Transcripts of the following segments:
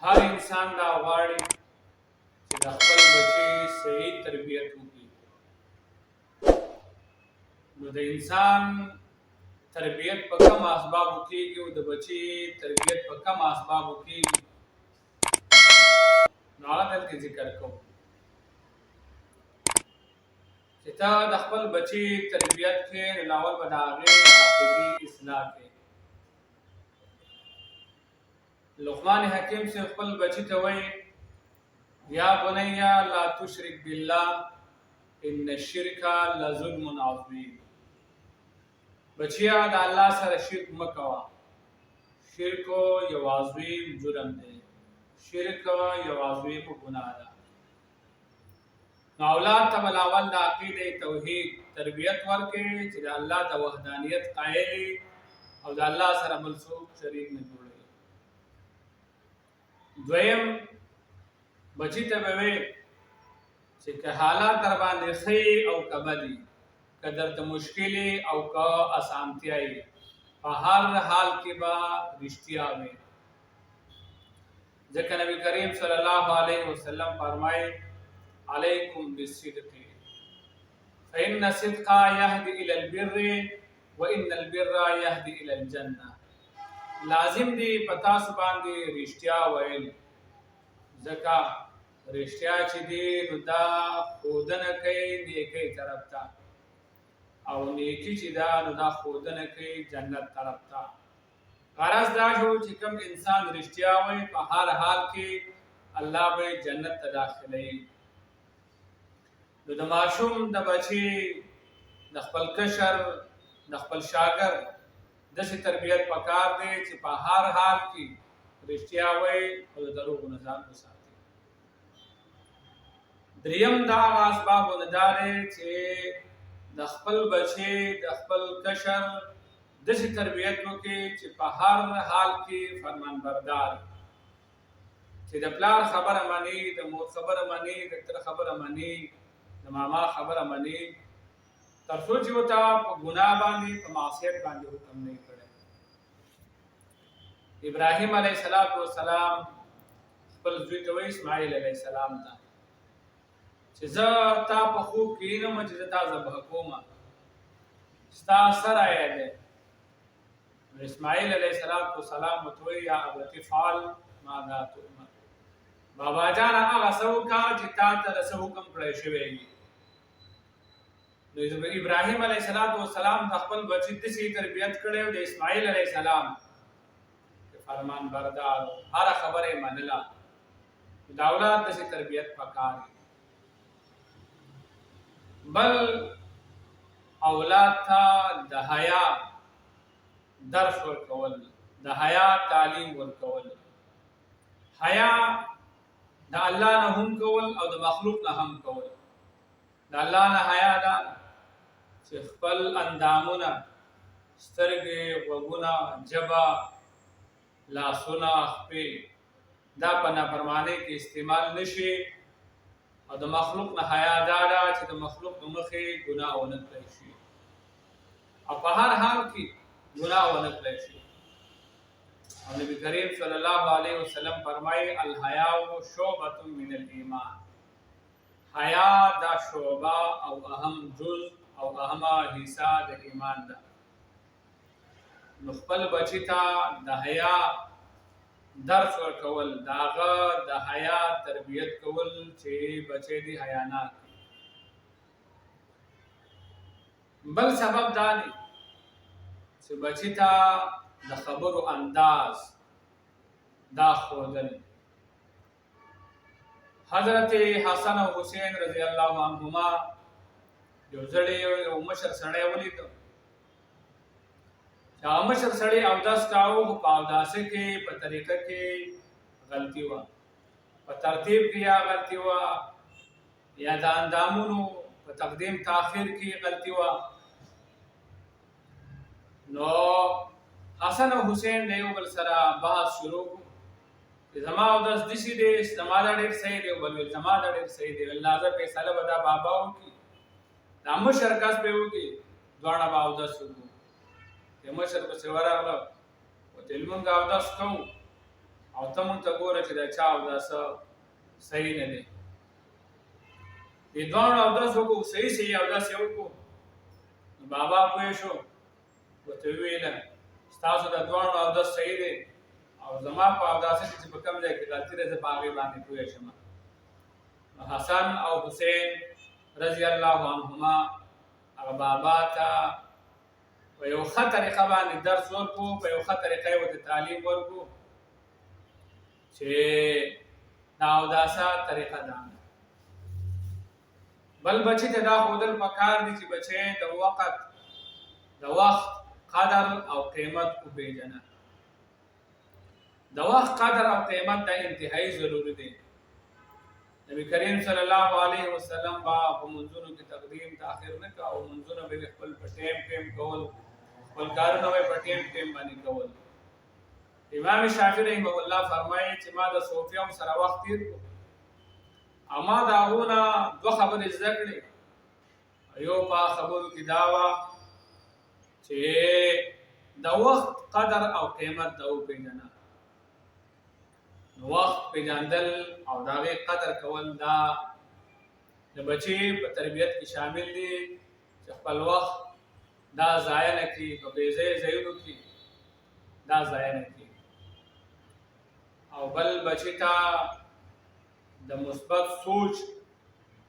هر انسان دا غواړي چې د خپل بچي صحیح تربیت وکړي. نو د انسان تربیت په کوم اسبابو کېږي او د بچي تربیت په کوم اسبابو کېږي، نو هغه دلته ذکر کوو چې ته د خپل بچي تربیت کې نو اول به د هغې عقیدې اصلاح کوې. لقمان حکیم سے خپل بچی ته وایي یا بنیا لا تشرک بالله ان الشرک لظلم عظیم. بچیا د الله سره شرک مه کوه، شرک یو عظیم جرم دی، شرک یو عظیم ګناه ده. نو اولاد ته به اول د عقیدې توحید تربیت ورکړې چې د الله د وحدانیت قایل او د الله سره بل څوک شریک نه جوړوي. دویم بچی ته به وایي چې که حالات در باندې ښه او که بدي، که درته مشکلې او که اسانتیاوي، په هر حال کې به رښتیا وي. ځکه نبی کریم صلی الله علیه وسلم فرمایي علیکم بالصدق فإن الصدق یهدی الی البر وإن البر یهدی الی الجنه. لازم دی په تاسو باندې رښتیا ویل، ځکه رښتیا چې دی نو دا ښودنه کوي نیکۍ طرف ته، او نیکي چې ده نو دا ښودنه کوي جنت طرف ته. غرض دا شو چې کوم انسان رښتیا وایي په هر حال کې الله به جنت ته داخلوي. نو د ماشوم د بچي د خپل کشر د خپل شاګرد داسې تربیت پکار دی چې په هر حال کې رښتیا وایي او د دروغو نه ځان وساتي. دریم دا هغه اسبابونه دا دی چې د خپل بچي د خپل کشر داسې تربیت وکړي چې په هر حال کې فرمانبردار، چې د پلار خبره مني، د مور خبره مني، د تر خبره مني، د ماما خبره مني، تر څو چې ورته په ګناه باندې په معصیت باندې حکم نه کړی. ابراهیم علیه السلام خپل زوی ته وایي اسماعیل علیه السلام ته چې زه تا په خوب کې وینم چې زه تا ذبح کوم، ستا سره یې دی. نو اسماعیل علیه السلام ورته وایي یا ابت افعل ماذا تؤمر. بابا جانه هغه څه وکړه چې تا ته د څه حکم کړی شوی وي. نو ابراهیم علیه السلام د خپل بچي داسې تربیت کړی و د اسماعیل علیه السلام فرمان بردار، هر خبره یې منله. د اولاد داسې تربیت پکار دی. بل اولاد ته د حیا درس ورکول، د حیا تعلیم ورکول. حیا د الله نه هم کول او د مخلوق نه هم کول. د الله نه حیا ده چې خپل اندامونه، سترګې، غوږونه، ژبه، لاسونه، خپې دا په نافرمانۍ کې استعمال نشي. او د مخلوق نه حیا دا ده چې د مخلوق په مخې ګناه ونه کړی شي او په هر حال کې ګناه ونه کړی شي. او نبی کریم صلی الله علیه وسلم فرمایي الحیاء شعبة من الایمان. حیا دا شعبه او اهم جز او اهمه حصہ د ایمان ده. نو خپل بچی ته د حیا درس ورکول، د هغه د حیا تربیت کول چې بچی دې حیا نه کړي. بل سبب دا دی چې بچی ته د خبرو انداز دا ښودل. حضرت حسن او حسین رضی الله عنهما یو ځړی یو مشر سړی ولیدو. دا مشر سړی اودس کاوه، خو په اوداسه کې په طریقه کې غلطي وه، په ترتیب کې یا غلطي وه، یا د اندامونو په تقدیم تاخیر کې غلطي وه. نو حسن او حسین د یو بل سره بحث شروع کړو چې زما اودس داسې دی، زما دا ډېر صحیح دی، بل ویل زما دا ډېر صحیح دی. ویل راځه فیصله به دا بابا وکړي، دا مشر کس به وکړي، دواړه به اودس وکړو. د مشر پسې ورغله، ورته ویل مونږ اودس کوو، او ته مونږ ته ګوره چې دا چا اوداسه صحیح نه دی. دې دواړو اوداس وکړو، صحیح اوداس یې وکړو. نو بابا پوه شو، ورته وویله ستاسو د دواړو اوداس صحیح دی او زما په اوداس کې چې په کوم ځای کې غلطي ده زه په هغې باندې پوه شم. حسن او حسین رضی الله عنهما هغه بابا ته په یو ښه طریقه باندې درس ورکړو، په یو ښه طریقه یې ورته تعلیم ورکړو چې دا اوداسه طریقه ده. بل بچي ته دا ښودل پکار دي چې بچی د وخت قدر او قیمت وپېژنه. د وخت قدر او قیمت دا انتهایی ضروري دی. نبی کریم صلی الله علیه وسلم با په منځونو کې تقدیم تاخیر نه کوه او منځونه به خپل په ټیم کول، خپل کارونه به په ټیم باندې کول. امام شافعي رحمه الله فرمایي چې ما د صوفیانو سره وخت تیر کړو او ما د هغو نه دوه خبرې زده کړې. یو په خبرو کې دا وه چې د وخت قدر او قیمت دا وپېژنه. وخت پیژندل او د هغې قدر کول دا د بچي په تربیت کې شامل دي چې خپل وخت دا ضایع نه کړي، په بې ځایه ځایونو کې دا ضایع نه کړي. او بل بچي ته د مثبت سوچ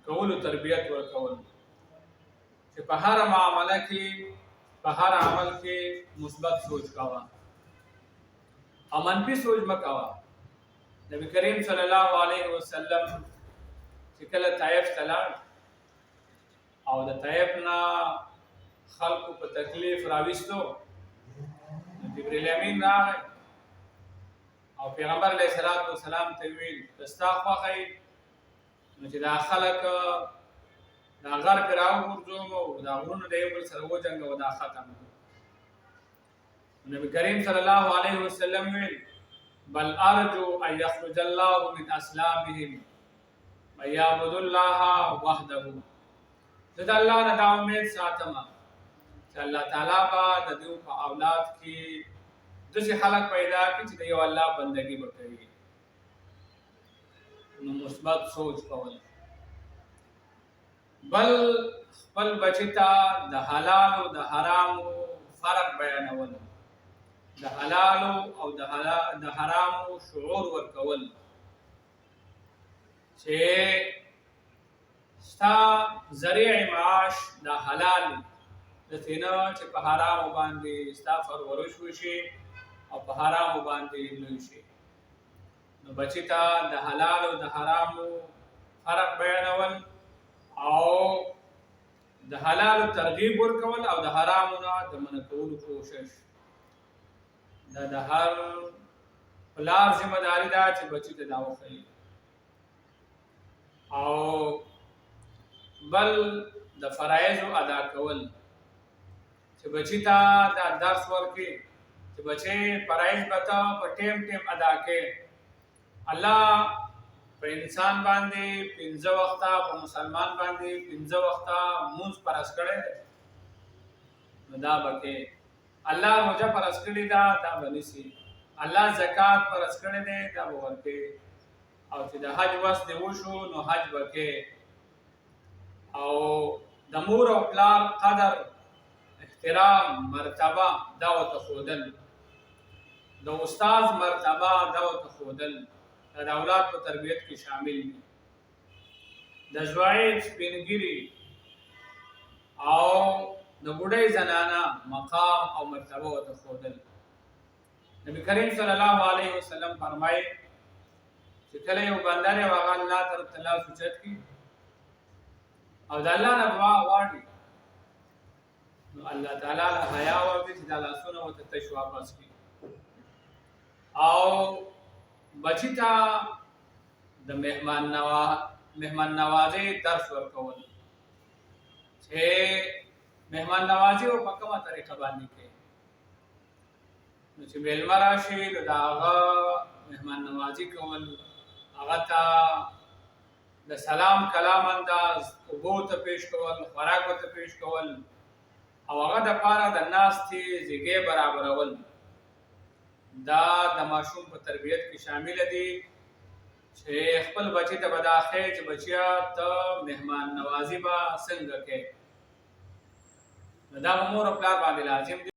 کولو تربیت ورکول چې په هر معامله کې په هر عمل کې مثبت سوچ کوه او منفي سوچ مه کوه. نبی کریم صلی الله علیه وسلم چې کله طایف ته لاړ او د طایف نه خلکو په تکلیف راویستو، نو جبریل امین راغی او پیغمبر علیه السلام ته ویل که ستا خوښه وي نو چې دا خلک دا غر پرې راوغورځوم او دا غرونه د یو بل سره وجنګوه، دا ختم کړو. نبی کریم صلی الله علیه وسلم ویل بل ارجو ان یخرج الله من اصلابهم من یعبد الله وحده. زه د الله نه دا امید ساتم چې الله تعالی به د دوی په اولاد کې داسې خلک پیدا کړي چې د یو الله بندګي به کوي. نو مثبت سوچ کول. بل خپل بچي ته د حلال او د حرامو فرق بیانول، د حلالو او د حرامو شعور ورکول چې ستا ذریع معاش د حلال د تینا چې په حرامو باندې ستا پرورش وشي او په حرامو باندې لوی شي. نو بچی ته د حلال او د حرامو فرق بیانول او د حلالو ترغیب ورکول او د حرامو نه د منع کولو کوشش. دا د هر پلار ذمہ داری ده چې بچی ته دا وښیي. او بل د فرایضو ادا کول چې بچی ته دا درس ورکړي چې بچی فرایض به ته په ټیم ادا کړي. الله په انسان باندې 15 وخته، په مسلمان باندې 15 وخته مونځ فرض کړی دی. نو دا به کې الله روژه فرض کړې ده دا به نیسي. الله زکات فرض کړی دی دا به ورکوي. او چې د حج وس دې وشو نو حج به کې. او د مور او پلار قدر، احترام، مرتبه دا ورته ښودل، د استاد مرتبه دا ورته ښودل، دا د اولاد په تربیت کې شامل دي. د ژوایي سپینګیري او د بوډۍ زنانه مقام او مرتبه ورته ښودل. نبی کریم صلی الله علیه وسلم فرمایي چې کله یو بنده دی او هغه الله طرف ته لاس اوچت کړي او د الله نه دعا غواړي، نو الله تعالی له حیا ورکړي چې دا لاسونه ورته تش واپس کړي. او بچی ته د مهمان نوازۍ درس ورکول چې مهمان نوازي او په کومه طریقه باندې کوي. نو چې میلمه راشي نو د هغه مهمان نوازي کول، هغه ته د سلام کلام انداز، اوبو ته پیش کول، خوراک ته پیش کول او هغه د پاره د ناستې ځای برابرول. دا د ماشوم په تربیت کې شامل دي چې خپل بچی ته به دا ښیي چې بچیا ته مهمان نوازي به څنګه کوې. نو دا به مور او پلار باندې لازم دي